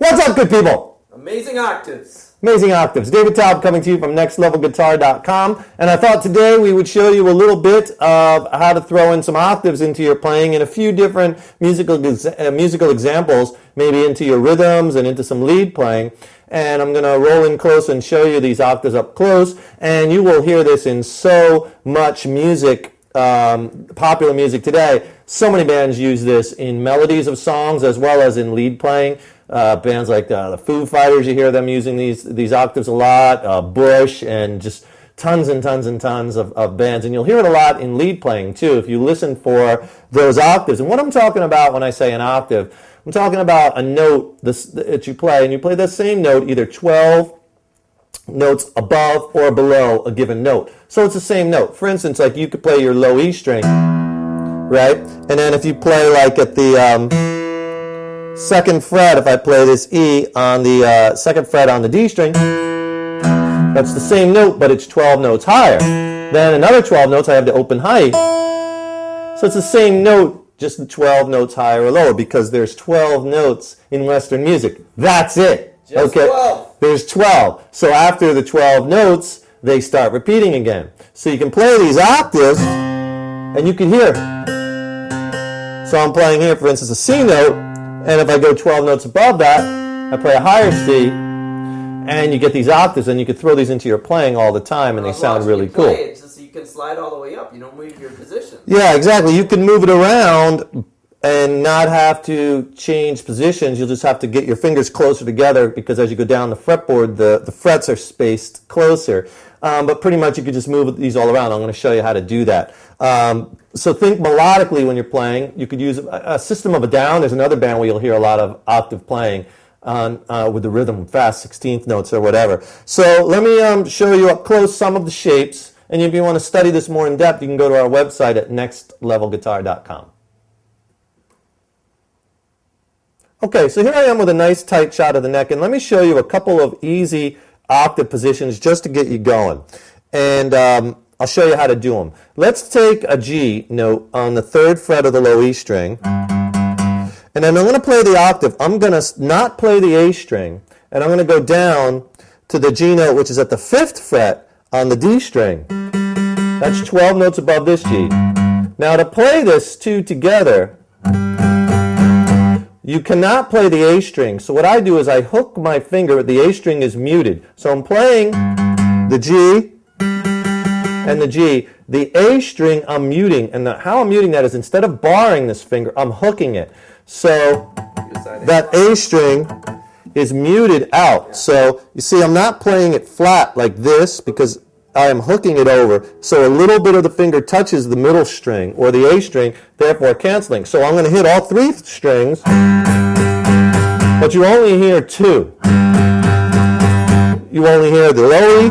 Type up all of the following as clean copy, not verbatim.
What's up, good people? Amazing octaves. Amazing octaves. David Taub coming to you from nextlevelguitar.com, and I thought today we would show you a little bit of how to throw in some octaves into your playing and a few different musical examples, maybe into your rhythms and into some lead playing. And I'm going to roll in close and show you these octaves up close, and you will hear this in so much music, popular music today. So many bands use this in melodies of songs as well as in lead playing. Bands like the Foo Fighters, you hear them using these octaves a lot, Bush, and just tons and tons and tons of bands. And you'll hear it a lot in lead playing, too, if you listen for those octaves. And what I'm talking about when I say an octave, I'm talking about a note that you play, and you play the same note either 12 notes above or below a given note. So it's the same note. For instance, like you could play your low E string, right? And then if you play like at the second fret, if I play this E on the second fret on the D string, that's the same note, but it's 12 notes higher. Then another 12 notes, I have the open high. So it's the same note, just 12 notes higher or lower, because there's 12 notes in Western music. That's it. Just okay. 12. There's 12. So after the 12 notes, they start repeating again. So you can play these octaves, and you can hear. So I'm playing here, for instance, a C note. And if I go 12 notes above that, I play a higher C, and you get these octaves, and you can throw these into your playing all the time, and they sound really cool. It's just you can slide all the way up. You don't move your position. Yeah, exactly. You can move it around and not have to change positions. You'll just have to get your fingers closer together, because as you go down the fretboard, the frets are spaced closer. But pretty much you could just move these all around. I'm going to show you how to do that. So think melodically when you're playing. You could use a System of a Down. There's another band where you'll hear a lot of octave playing with the rhythm, fast 16th notes or whatever. So let me show you up close some of the shapes. And if you want to study this more in depth, you can go to our website at nextlevelguitar.com. Okay, so here I am with a nice tight shot of the neck, and let me show you a couple of easy octave positions just to get you going. And I'll show you how to do them. Let's take a G note on the 3rd fret of the low E string, and then I'm going to play the octave. I'm going to not play the A string, and I'm going to go down to the G note, which is at the 5th fret on the D string. That's 12 notes above this G. Now to play this two together, you cannot play the A string. So what I do is I hook my finger. The A string is muted. So I'm playing the G and the G. The A string I'm muting. And how I'm muting that is instead of barring this finger, I'm hooking it. So that A string is muted out. So you see I'm not playing it flat like this because I am hooking it over. So a little bit of the finger touches the middle string or the A string, therefore canceling. So I'm going to hit all 3 strings, but you only hear 2. You only hear the low E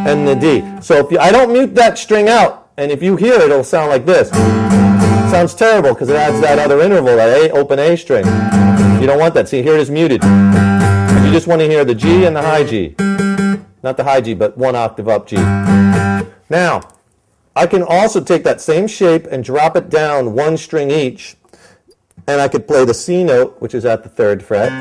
and the D. So if I don't mute that string out, and if you hear it, it'll sound like this. It sounds terrible because it adds that other interval, that open A string. You don't want that. See, here it is muted. You just want to hear the G and the high G. Not the high G, but 1 octave up G. Now, I can also take that same shape and drop it down 1 string each, and I could play the C note, which is at the 3rd fret.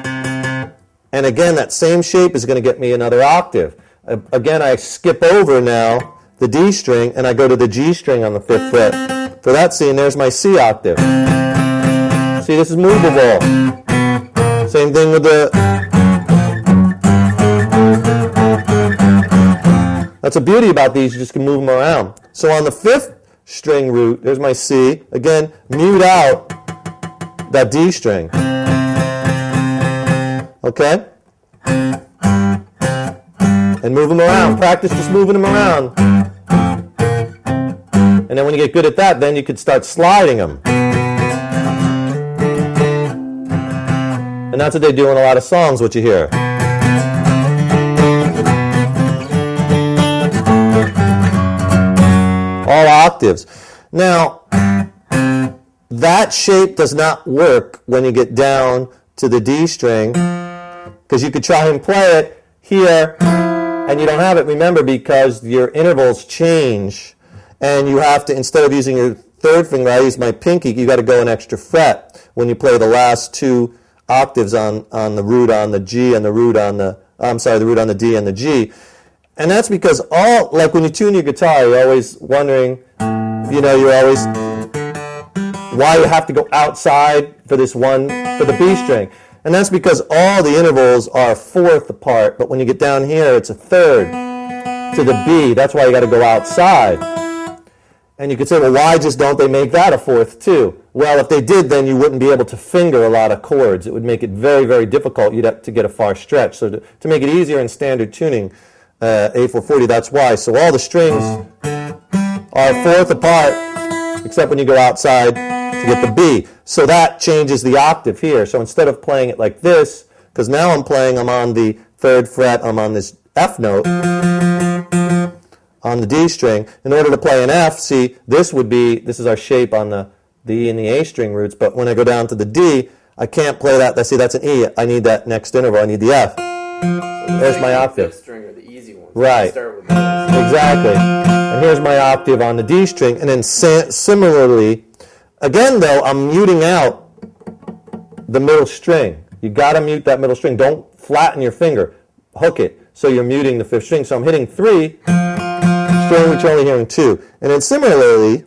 And again, that same shape is going to get me another octave. Again, I skip over now the D string, and I go to the G string on the 5th fret. For that C, and there's my C octave. See, this is movable. Same thing with the... That's the beauty about these, you just can move them around. So on the 5th string root, there's my C. Again, mute out that D string. Okay? And move them around. Practice just moving them around. And then when you get good at that, then you could start sliding them. And that's what they do in a lot of songs, what you hear. All octaves. Now, that shape does not work when you get down to the D string, because you could try and play it here and you don't have it, remember, because your intervals change, and you have to, instead of using your 3rd finger, I use my pinky, you got to go an extra fret when you play the last 2 octaves on the root on the G and the root on the, the root on the D and the G. And that's because like when you tune your guitar, you're always wondering, you're always, why you have to go outside for this one, for the B string. And that's because all the intervals are a fourth apart, but when you get down here, it's a third to the B. That's why you got to go outside. And you could say, well, why just don't they make that a fourth too? Well, if they did, then you wouldn't be able to finger a lot of chords. It would make it very, very difficult. You'd have to get a far stretch. So to make it easier in standard tuning, A440, that's why. So all the strings are a fourth apart, except when you go outside to get the B. So that changes the octave here. So instead of playing it like this, because now I'm on the 3rd fret, I'm on this F note, on the D string. In order to play an F, see, this is our shape on the E and the A string roots, but when I go down to the D, I can't play that. See, that's an E. I need that next interval. I need the F. There's my octave. The string are the easy ones. Right. Start with those. Exactly. And here's my octave on the D string. And then similarly, again though, I'm muting out the middle string. You got to mute that middle string. Don't flatten your finger. Hook it. So you're muting the 5th string. So I'm hitting 3, string which you're only hearing 2. And then similarly,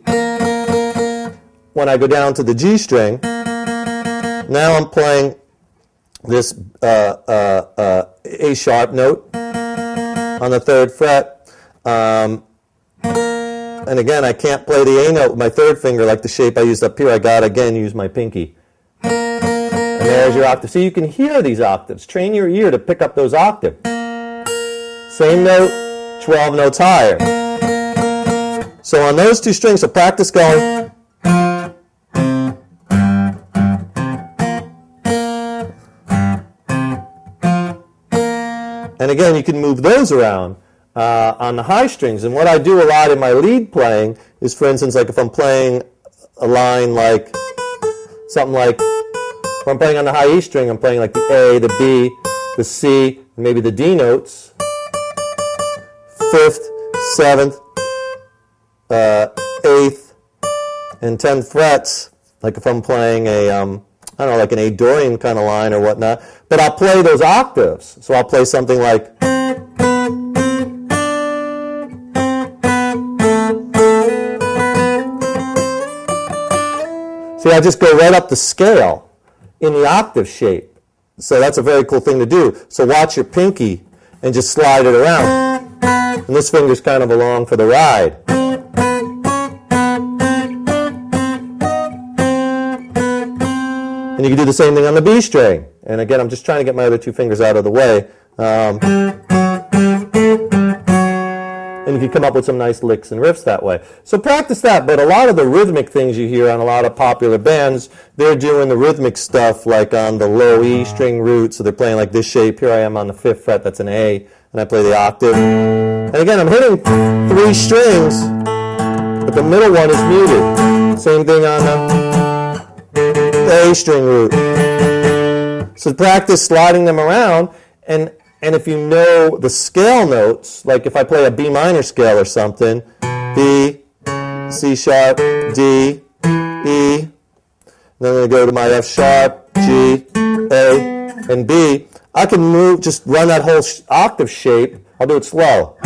when I go down to the G string, now I'm playing this A sharp note on the 3rd fret. And again, I can't play the A note with my 3rd finger like the shape I used up here. I got to, again, use my pinky. And there's your octave. So you can hear these octaves. Train your ear to pick up those octaves. Same note, 12 notes higher. So on those 2 strings, so practice going. And again, you can move those around on the high strings. And what I do a lot in my lead playing is, for instance, like if I'm playing a line like, something like, if I'm playing on the high E string, I'm playing like the A, the B, the C, and maybe the D notes, 5th, 7th, 8th, and 10th frets, like if I'm playing a, I don't know, like an A Dorian kind of line or whatnot, but I'll play those octaves. So I'll play something like, see, I just go right up the scale in the octave shape. So that's a very cool thing to do. So watch your pinky and just slide it around. And this finger's kind of along for the ride. And you can do the same thing on the B string. And again, I'm just trying to get my other 2 fingers out of the way. And you can come up with some nice licks and riffs that way. So practice that, but a lot of the rhythmic things you hear on a lot of popular bands, they're doing the rhythmic stuff like on the low E string root, so they're playing like this shape. Here I am on the 5th fret, that's an A, and I play the octave. And again, I'm hitting 3 strings, but the middle one is muted. Same thing on the A string root. So practice sliding them around, and if you know the scale notes, like if I play a B minor scale or something, B, C sharp, D, E, then I'm going to go to my F sharp, G, A, and B, I can move, just run that whole octave shape. I'll do it slow.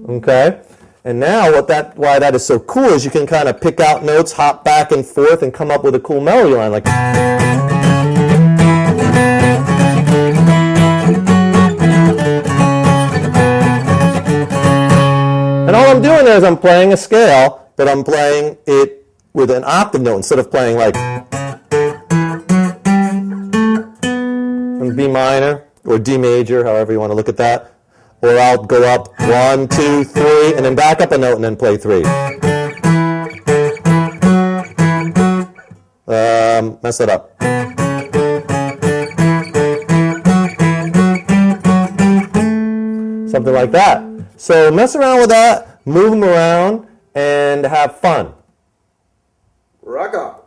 Okay? And now why that is so cool is you can kind of pick out notes, hop back and forth, and come up with a cool melody line. Like, and all I'm doing there is I'm playing a scale, but I'm playing it with an octave note instead of playing like in B minor or D major, however you want to look at that. Or I'll go up 1, 2, 3, and then back up a note and then play 3. Mess it up. Something like that. So mess around with that, move them around, and have fun. Rock on.